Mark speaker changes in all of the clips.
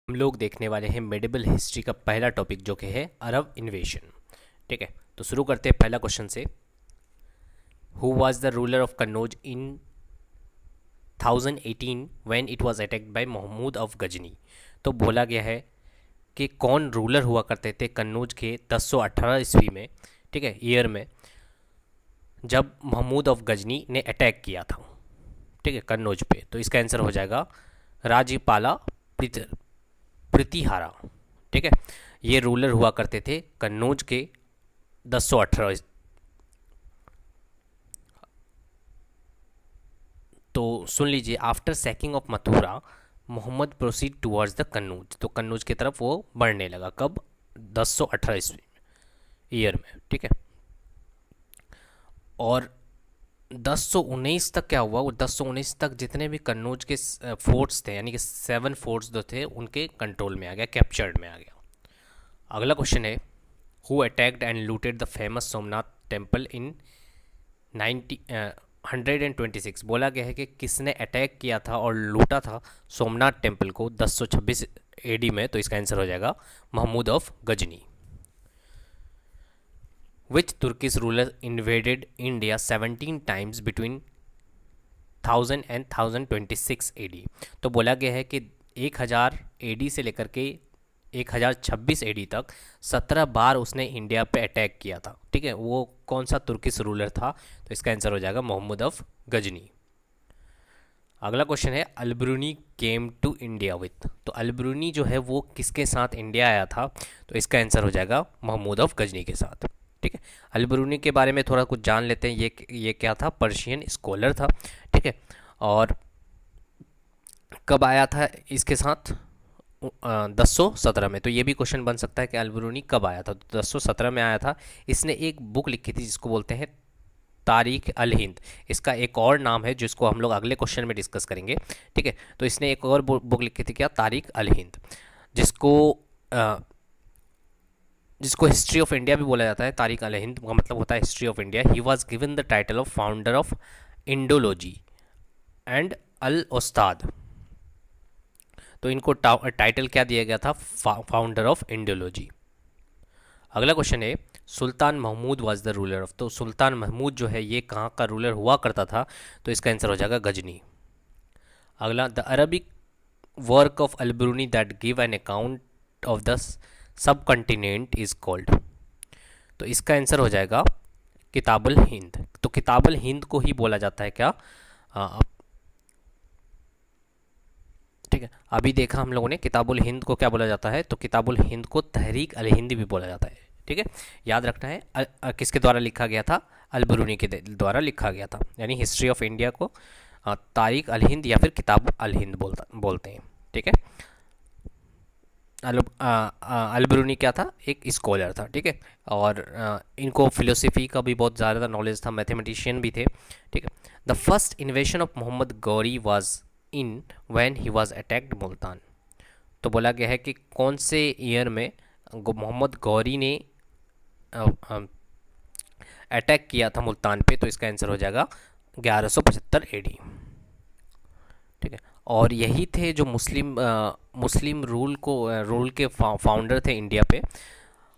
Speaker 1: हम लोग देखने वाले हैं मेडिवल हिस्ट्री का पहला टॉपिक जो कि है अरब इन्वेशन। ठीक है, तो शुरू करते हैं पहला क्वेश्चन से। Who was the ruler of Kannauj in 1018 when it was attacked by Mahmud of Ghazni. तो बोला गया है कि कौन रूलर हुआ करते थे कन्नौज के 1018 ईस्वी में, ठीक है, ईयर में, जब महमूद ऑफ गजनी ने अटैक किया था, ठीक है, कन्नौज पे। तो इसका आंसर हो जाएगा राजपाला प्रतिहारा। ठीक है, ये रूलर हुआ करते थे कन्नौज के 1018। तो सुन लीजिए, after sacking of Mathura Mohammad proceed towards the Kannauj. तो कन्नौज की तरफ वो बढ़ने लगा कब? 1018 ईस्वी ईयर में। ठीक है, और 1019 तक क्या हुआ? वो 1019 तक जितने भी कन्नौज के फोर्ट्स थे, यानी कि 7 फोर्ट्स जो थे, उनके कंट्रोल में आ गया, कैप्चर्ड में आ गया। अगला क्वेश्चन है, who attacked and looted the famous Somnath temple in 126। बोला गया है कि किसने अटैक किया था और लूटा था सोमनाथ टेम्पल को 1026 एडी में। तो इसका आंसर हो जाएगा Mahmud of Ghazni. Which Turkish ruler invaded India 17 times between 1000 and 1026 AD. तो बोला गया है कि 1000 एडी से लेकर के 1026 एडी तक 17 बार उसने इंडिया पे अटैक किया था। ठीक है, वो कौन सा तुर्किश रूलर था? तो इसका आंसर हो जाएगा मोहम्मद ऑफ गजनी। अगला क्वेश्चन है, अलब्रूनी केम टू इंडिया विथ। तो अलब्रूनी जो है वो किसके साथ इंडिया आया था? तो इसका आंसर हो जाएगा महमूद ऑफ गजनी के साथ। ठीक है, अलब्रूनी के बारे में थोड़ा कुछ जान लेते हैं। ये क्या था? पर्शियन स्कॉलर था। ठीक है, और कब आया था इसके साथ? 1017 में। तो ये भी क्वेश्चन बन सकता है कि अलबरूनी कब आया था? तो 1017 में आया था। इसने एक बुक लिखी थी जिसको बोलते हैं तारीख अल हिंद। इसका एक और नाम है जिसको हम लोग अगले क्वेश्चन में डिस्कस करेंगे। ठीक है, तो इसने एक और बुक लिखी थी, क्या? तारीख अल हिंद, जिसको अ, जिसको हिस्ट्री ऑफ इंडिया भी बोला जाता है। तारीख अल हिंद का मतलब होता है history of India. He was given the title of founder of Indology and al Ustad. तो इनको टाइटल क्या दिया गया था? Founder of Indology. अगला क्वेश्चन है, Sultan Mahmud was the ruler of. तो सुल्तान महमूद जो है ये कहाँ का रूलर हुआ करता था? तो इसका आंसर हो जाएगा गजनी। अगला, the Arabic work of Alberuni that give an account of the subcontinent is called. तो इसका आंसर हो जाएगा किताबुल हिंद। तो किताबुल हिंद को ही बोला जाता है क्या? ठीक है, अभी देखा हम लोगों ने किताबुल हिंद को क्या बोला जाता है। तो किताबुल हिंद को तहरीक अल हिंद भी बोला जाता है। ठीक है, याद रखना है। किसके द्वारा लिखा गया था? अलबरूनी के द्वारा लिखा गया था। यानी हिस्ट्री ऑफ इंडिया को तारीख अल हिंद या फिर किताब अल हिंद बोलते हैं। ठीक है, अलबरूनी क्या था? एक स्कॉलर था। ठीक है, और इनको फिलोसफी का भी बहुत ज़्यादा नॉलेज था, मैथमेटिशियन भी थे। ठीक है, the first invasion of Mohammad Ghori was in when he was attacked Multan. तो बोला गया है कि कौन से ईयर में मोहम्मद गौरी ने अटैक किया था मुल्तान पे? तो इसका आंसर हो जाएगा 1175 एडी। ठीक है, और यही थे जो मुस्लिम रूल के फाउंडर थे इंडिया पे।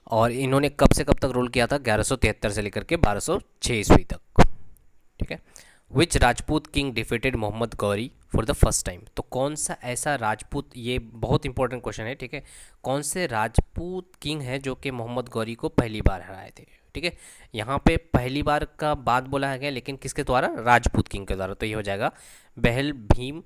Speaker 1: और इन्होंने कब से कब तक रूल किया था? 1173 से लेकर के 1206 ईस्वी तक। ठीक है, which Rajput king defeated Mohammad Ghori for the first time. तो कौन सा ऐसा राजपूत, ये बहुत इंपॉर्टेंट क्वेश्चन है। ठीक है, कौन से राजपूत किंग है जो कि मोहम्मद गौरी को पहली बार हराए थे? ठीक है, यहाँ पे पहली बार का बात बोला गया, लेकिन किसके द्वारा? राजपूत किंग के द्वारा। तो ये हो जाएगा बहल भीम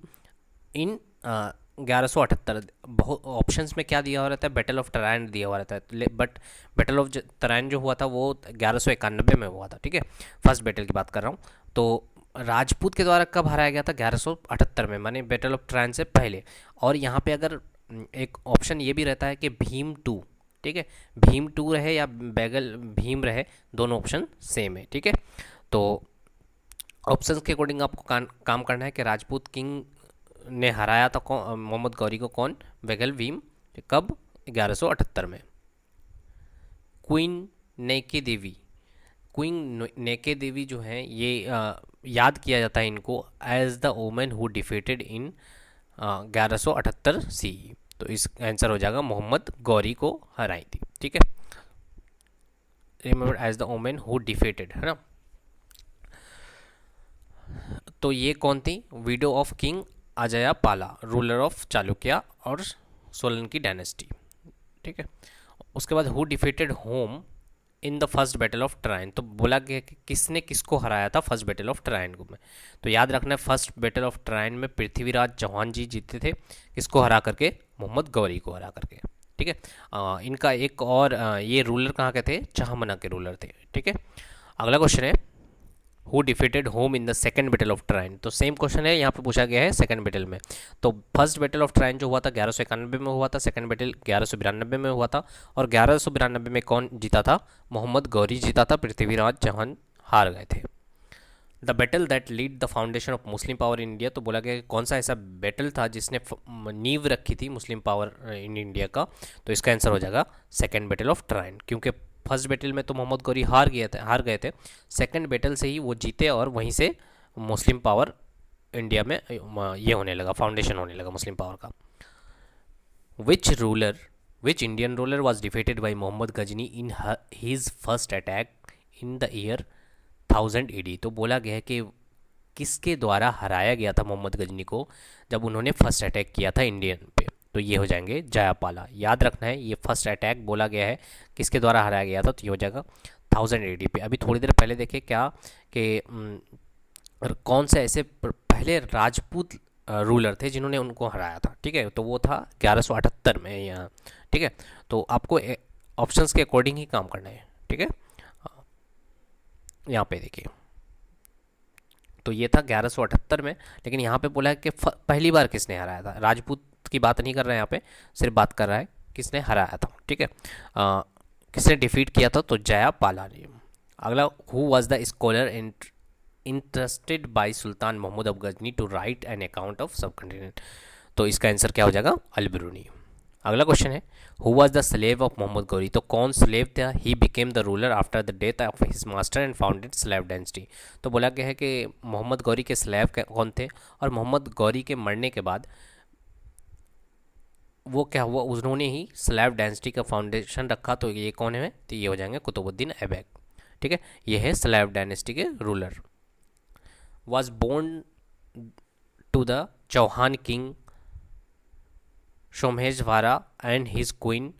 Speaker 1: इन 1178। बहुत ऑप्शंस में क्या दिया हुआ रहता है? बैटल ऑफ टराइन दिया हुआ रहता है, बट बैटल ऑफ टराइन जो हुआ था वो 1191 में हुआ था। ठीक है, फर्स्ट बैटल की बात कर रहा हूँ। तो राजपूत के द्वारा कब हराया गया था? 1178 में, माने बैटल ऑफ ट्रायन से पहले। और यहाँ पे अगर एक ऑप्शन ये भी रहता है कि भीम टू, ठीक है, भीम टू रहे या बैगल भीम रहे, दोनों ऑप्शन सेम है। ठीक है, तो ऑप्शंस के अकॉर्डिंग आपको काम करना है कि राजपूत किंग ने हराया था मोहम्मद गौरी को, कौन? बैगल भीम। कब? 1178 में। क्वीन नेकी देवी, क्वीन नेके देवी जो है ये याद किया जाता है इनको as the women who defeated in 1178 C. तो इसका आंसर हो जाएगा मोहम्मद गौरी को हराई थी, ठीक है। Remember as the women who defeated, है ना। तो ये कौन थी? विडो ऑफ किंग अजया पाला, रूलर ऑफ चालुक्य और सोलंकी डायनेस्टी, ठीक है। उसके बाद who defeated him in the first battle of Tarain, तो बोला गया कि किसने किसको हराया था फर्स्ट बैटल ऑफ ट्राइन में। तो याद रखना है फर्स्ट बैटल ऑफ ट्राइन में पृथ्वीराज चौहान जी जीते थे, किसको हरा करके? मोहम्मद गौरी को हरा करके, ठीक है। इनका एक और ये रूलर कहाँ के थे? चाहमना के रूलर थे, ठीक है। अगला क्वेश्चन है who defeated him in the second battle of Tarain, तो सेम क्वेश्चन है यहाँ पे पूछा गया है सेकंड बैटल में। तो फर्स्ट बैटल ऑफ ट्राइन जो हुआ था 1191 में हुआ था, सेकंड बैटल 1192 में हुआ था, और 1192 में कौन जीता था? मोहम्मद गौरी जीता था, पृथ्वीराज चौहान हार गए थे। The battle that lead the foundation of Muslim power in India, तो बोला गया कि कौन सा ऐसा बैटल था जिसने नींव रखी थी मुस्लिम पावर इन इंडिया का, तो इसका आंसर हो जाएगा सेकेंड बैटल ऑफ ट्राइन, क्योंकि फर्स्ट बैटल में तो मोहम्मद गौरी हार गए थे, सेकंड बैटल से ही वो जीते और वहीं से मुस्लिम पावर इंडिया में ये होने लगा, फाउंडेशन होने लगा मुस्लिम पावर का। Which Indian ruler was defeated by Mohammad Ghazni in his first attack in the year 1000 AD, तो बोला गया है कि किसके द्वारा हराया गया था मोहम्मद गजनी को जब उन्होंने फर्स्ट अटैक किया था इंडियन पे, तो ये हो जाएंगे जयापाला। याद रखना है ये फर्स्ट अटैक बोला गया है किसके द्वारा हराया गया था, तो ये हो जाएगा 1000 AD पे। अभी थोड़ी देर पहले देखे क्या कि कौन से ऐसे पहले राजपूत रूलर थे जिन्होंने उनको हराया था, ठीक है, तो वो था 1178 में यहाँ, ठीक है। तो आपको ऑप्शंस के अकॉर्डिंग ही काम करना है, ठीक है। यहाँ पे देखिए तो ये था 1178 में, लेकिन यहाँ पे बोला है कि पहली बार किसने हराया था। राजपूत की बात नहीं कर रहा है यहाँ पे, सिर्फ बात कर रहा है किसने हराया था, ठीक है। किसने डिफीट किया था, तो जयापाला ने। अगला who was the scholar interested by sultan Mohammad of Ghazni to write an account of subcontinent, तो इसका आंसर क्या हो जाएगा? अल-बिरूनी। अगला क्वेश्चन है who was the slave of Mohammad Ghori, तो कौन स्लेव था? He became the ruler after the death of his master and founded slave dynasty, तो बोला गया है कि मोहम्मद गौरी के स्लेव कौन थे, और मोहम्मद गौरी के मरने के बाद वो क्या हुआ, उन्होंने ही स्लेव डायनेस्टी का फाउंडेशन रखा, तो ये कौन है? तो ये हो जाएंगे कुतुबुद्दीन ऐबक, ठीक है। ये है स्लेव डायनेस्टी के ruler. Was born to the Chauhan king Someshwara and his queen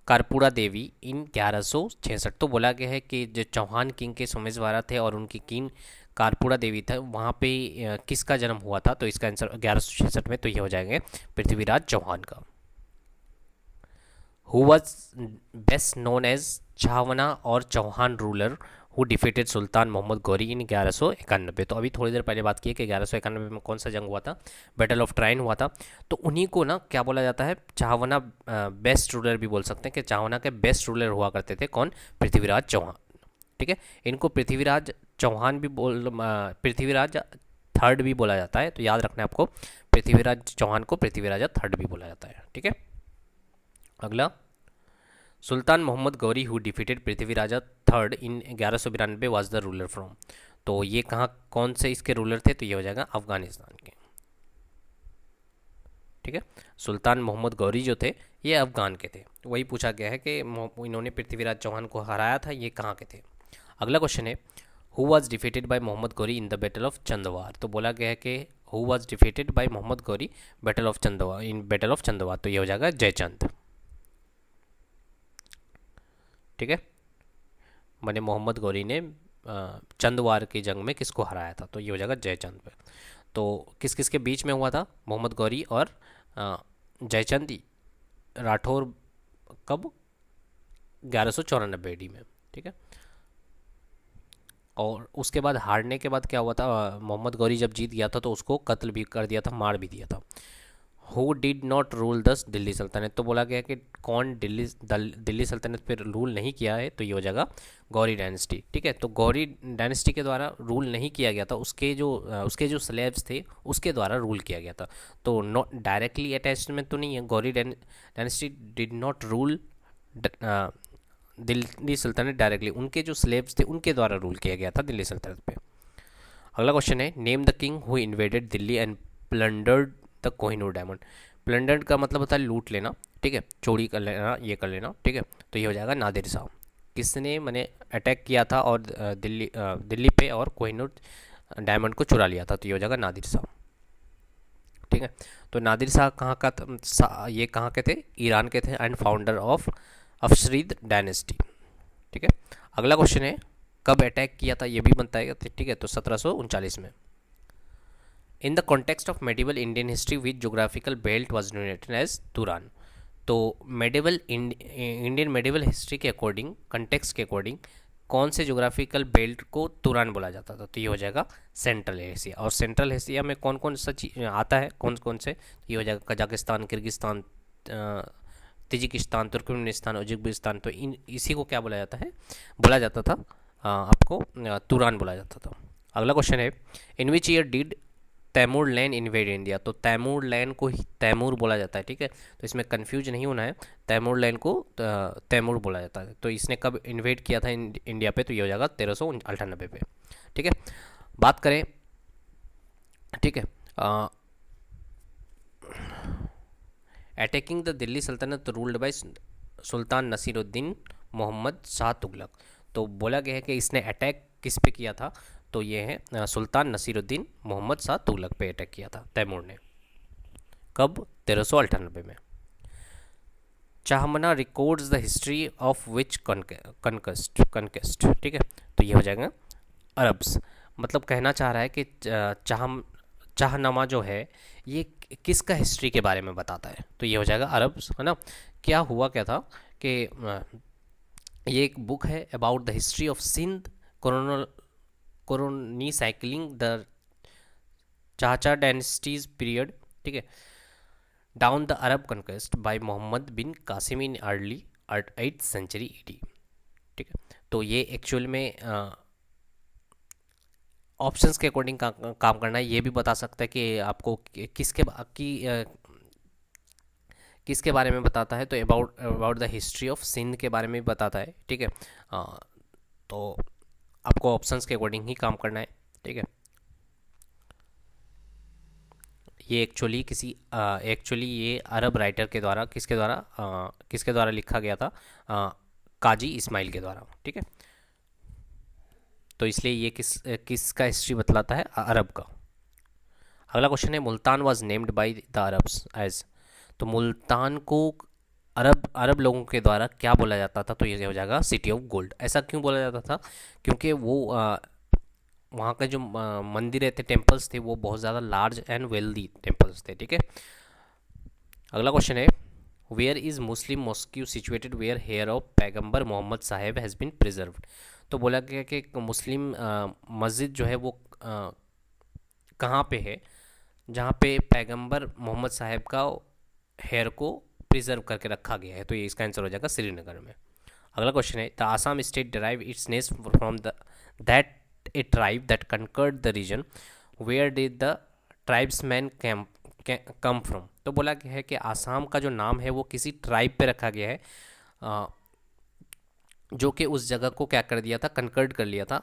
Speaker 1: Karpura Devi in 1166, तो बोला गया है कि जो चौहान किंग के सोमेश्वरा थे और उनकी किंग कारपुरा देवी था, वहाँ पे किसका जन्म हुआ था, तो इसका आंसर 1166 में, तो ये हो जाएंगे पृथ्वीराज चौहान का। Who was best known as छावना और Chauhan ruler who defeated Sultan Mohammad Ghori in 1191, तो अभी थोड़ी देर पहले बात की कि 1191 में कौन सा जंग हुआ था? बैटल ऑफ ट्राइन हुआ था। तो उन्हीं को ना क्या बोला जाता है? चाहवना बेस्ट रूलर भी बोल सकते हैं, कि चाहवना के बेस्ट रूलर हुआ करते थे कौन? पृथ्वीराज चौहान, ठीक है। इनको पृथ्वीराज चौहान भी पृथ्वीराज थर्ड भी बोला जाता है, तो याद रखना है आपको, पृथ्वीराज चौहान को पृथ्वीराजा थर्ड भी बोला जाता है, ठीक है। अगला Sultan Mohammad Ghori who defeated Prithviraja third in 1192 was the ruler from, तो ये कहाँ कौन से इसके रूलर थे? तो ये हो जाएगा अफगानिस्तान के, ठीक है। सुल्तान मोहम्मद गौरी जो थे ये अफगान के थे, वही पूछा गया है कि इन्होंने पृथ्वीराज चौहान को हराया था, ये कहाँ के थे। अगला क्वेश्चन है who was defeated by Mohammad Ghori in the battle of Chandwar, तो बोला गया है कि who was defeated by Mohammad Ghori battle of Chandwar in battle of Chandwar, तो ये हो जाएगा जयचंद, ठीक है। मैंने मोहम्मद गौरी ने चंदवार की जंग में किसको हराया था, तो ये हो जाएगा जयचंद पे। तो किस किस के बीच में हुआ था? मोहम्मद गौरी और जयचंद राठौर, कब? 1194 AD में, ठीक है। और उसके बाद हारने के बाद क्या हुआ था? मोहम्मद गौरी जब जीत गया था तो उसको कत्ल भी कर दिया था, मार भी दिया था। हु डिड नॉट रूल दस दिल्ली सल्तनत, तो बोला गया कि कौन दिल्ली सल्तनत पर रूल नहीं किया है, तो ये हो जाएगा गौरी डायनेस्टी, ठीक है। तो गौरी डायनेस्टी के द्वारा रूल नहीं किया गया था, उसके जो स्लेव्स थे उसके द्वारा रूल किया गया था, तो नॉट डायरेक्टली अटैच्ड में तो नहीं है। Gauri dynasty did not rule Delhi सल्तनत डायरेक्टली, उनके जो स्लेव्स थे उनके द्वारा रूल किया गया था दिल्ली सल्तनत पे। अगला क्वेश्चन है name the king who invaded Delhi and plundered the Kohinoor diamond. Plundered का मतलब होता है लूट लेना, ठीक है, चोरी कर लेना, ये कर लेना, ठीक है। तो ये हो जाएगा नादिर शाह। किसने मैंने अटैक किया था और दिल्ली पे और कोहिनूर डायमंड को चुरा लिया था, तो ये हो जाएगा नादिर शाह, ठीक है। तो नादिर शाह कहाँ का ये कहाँ के थे, ईरान के थे, एंड फाउंडर ऑफ अफशरीद डायनेस्टी, ठीक है। अगला क्वेश्चन है कब अटैक किया था, ये भी बनता है, ठीक है। तो 1739 में। In the context of medieval Indian history which geographical belt was denominated as Turan. तो मेडिवल इंडियन मेडिवल हिस्ट्री के अकॉर्डिंग, कंटेक्स्ट के अकॉर्डिंग, कौन से जोग्राफिकल बेल्ट को तुरान बोला जाता था, तो ये हो जाएगा सेंट्रल एशिया। और सेंट्रल एशिया में कौन कौन सा चीज आता है, कौन कौन से, ये हो जाएगा कजाकिस्तान, किर्गिस्तान, तिजिकिस्तान, तुर्कमेनिस्तान, उज्बेकिस्तान। तो इन इसी को क्या बोला जाता है, बोला जाता था आपको तुरान बोला जाता था। अगला क्वेश्चन है in which year did Timur Lang invade India. तो तैमूर लैंड को ही तैमूर बोला जाता है, ठीक है। तो इसमें कंफ्यूज नहीं होना है, तैमूर लैंड को तैमूर बोला जाता है। तो इसने कब इन्वेड किया था इंडिया पे, तो ये हो जाएगा 1398 पे, ठीक है। बात करें, ठीक है, अटैकिंग द दिल्ली सल्तनत रूल्ड बाय सुल्तान नसीरुद्दीन मोहम्मद शाह तुगलक। तो बोला गया है कि इसने अटैक किस पे किया था, तो ये है सुल्तान नसीरुद्दीन मोहम्मद शाह तुगलक पे अटैक किया था तैमूर ने। कब, 1398 में। Chachnama records the history of which conquest, ठीक है। तो ये हो जाएगा अरब्स। मतलब कहना चाह रहा है कि चाहनामा जो है ये किसका हिस्ट्री के बारे में बताता है, तो ये हो जाएगा अरब्स, है ना। क्या हुआ क्या था कि ये एक बुक है about the history of Sindh chronicling the Chacha dynasties period, ठीक है, down the Arab conquest by Mohammad bin Qasim in early 8th century AD, ठीक है। तो ये एक्चुअल में ऑप्शंस के अकॉर्डिंग काम करना है। ये भी बता सकता है कि आपको किसके बारे में बताता है, तो about the history of Sindh के बारे में भी बताता है, ठीक है। तो आपको ऑप्शंस के अकॉर्डिंग ही काम करना है, ठीक है। ये एक्चुअली ये अरब राइटर के द्वारा किसके द्वारा लिखा गया था, काजी इस्माइल के द्वारा, ठीक है। तो इसलिए ये किसका हिस्ट्री बतलाता है, अरब का। अगला क्वेश्चन है Multan was named by the Arabs as. तो मुल्तान को अरब लोगों के द्वारा क्या बोला जाता था, तो ये हो जाएगा सिटी ऑफ गोल्ड। ऐसा क्यों बोला जाता था, क्योंकि वो वहाँ के जो मंदिर थे, टेम्पल्स थे, वो बहुत ज़्यादा लार्ज एंड वेल्दी टेम्पल्स थे, ठीक है। अगला क्वेश्चन है where is Muslim mosque situated where hair of Paigambar Mohammad Saheb has been preserved. तो बोला गया कि मुस्लिम मस्जिद जो है वो कहाँ पे है, जहाँ पे पैगंबर मोहम्मद साहब का हेयर को प्रिजर्व करके रखा गया है, तो ये इसका आंसर हो जाएगा श्रीनगर में। अगला क्वेश्चन है the Assam state derive its name from that a tribe that conquered the region where did the tribesman come from. तो बोला गया है कि आसाम का जो नाम है वो किसी ट्राइब पे रखा गया है जो कि उस जगह को क्या कर दिया था, कंकर्ड कर लिया था,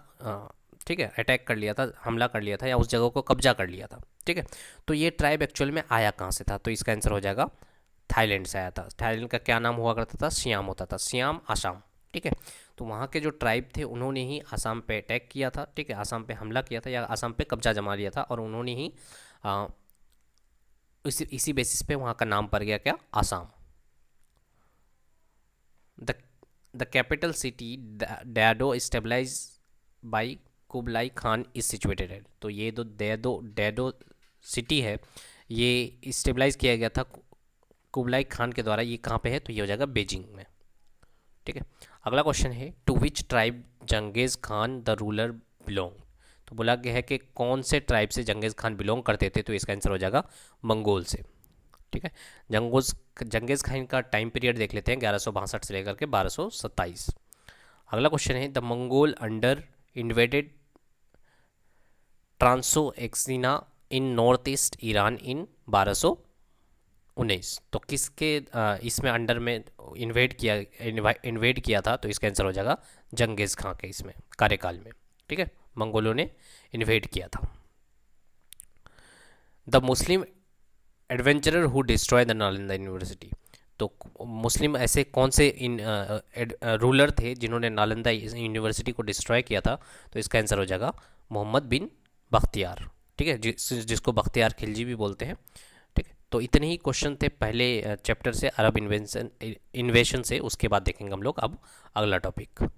Speaker 1: ठीक है, अटैक कर लिया था, हमला कर लिया था, या उस जगह को कब्जा कर लिया था, ठीक है। तो ये ट्राइब एक्चुअल में आया कहाँ से था, तो इसका आंसर हो जाएगा थाईलैंड से आया था। थाईलैंड का क्या नाम हुआ करता था, सियाम होता था, सियाम आसाम, ठीक है। तो वहाँ के जो ट्राइब थे उन्होंने ही आसाम पे अटैक किया था, ठीक है, आसाम पे हमला किया था या आसाम पे कब्जा जमा लिया था, और उन्होंने ही इसी बेसिस पे वहाँ का नाम पड़ गया क्या, Assam. The capital city Daidu stabilize by Kublai Khan is situated है। तो ये जो डैडो सिटी है ये स्टेबलाइज किया गया था कुबलाई खान के द्वारा, ये कहाँ पे है, तो ये हो जाएगा बीजिंग में, ठीक है। अगला क्वेश्चन है to which tribe Genghis Khan the ruler belong. तो बोला गया है कि कौन से ट्राइब से जंगेज खान बिलोंग करते थे, तो इसका आंसर हो जाएगा मंगोल से, ठीक है। जंगेज खान का टाइम पीरियड देख लेते हैं 1162 से लेकर के 1227। अगला क्वेश्चन है the Mongol under invaded Transoxiana in north east Iran in 1219। तो किसके इसमें अंडर में इन्वेड किया था, तो इसका आंसर हो जाएगा जंगेज खान के इसमें कार्यकाल में, ठीक है, मंगोलों ने इन्वेड किया था। The Muslim adventurer who destroy the Nalanda university. तो मुस्लिम ऐसे कौन से रूलर थे जिन्होंने नालंदा यूनिवर्सिटी को डिस्ट्रॉय किया था? तो इसका आंसर हो जाएगा मोहम्मद बिन बख्तियार। ठीक है, जिसको बख्तियार खिलजी भी बोलते हैं। ठीक है, तो इतने ही क्वेश्चन थे पहले चैप्टर से, अरब इन्वेशन से। उसके बाद देखेंगे हम लोग अब अगला टॉपिक।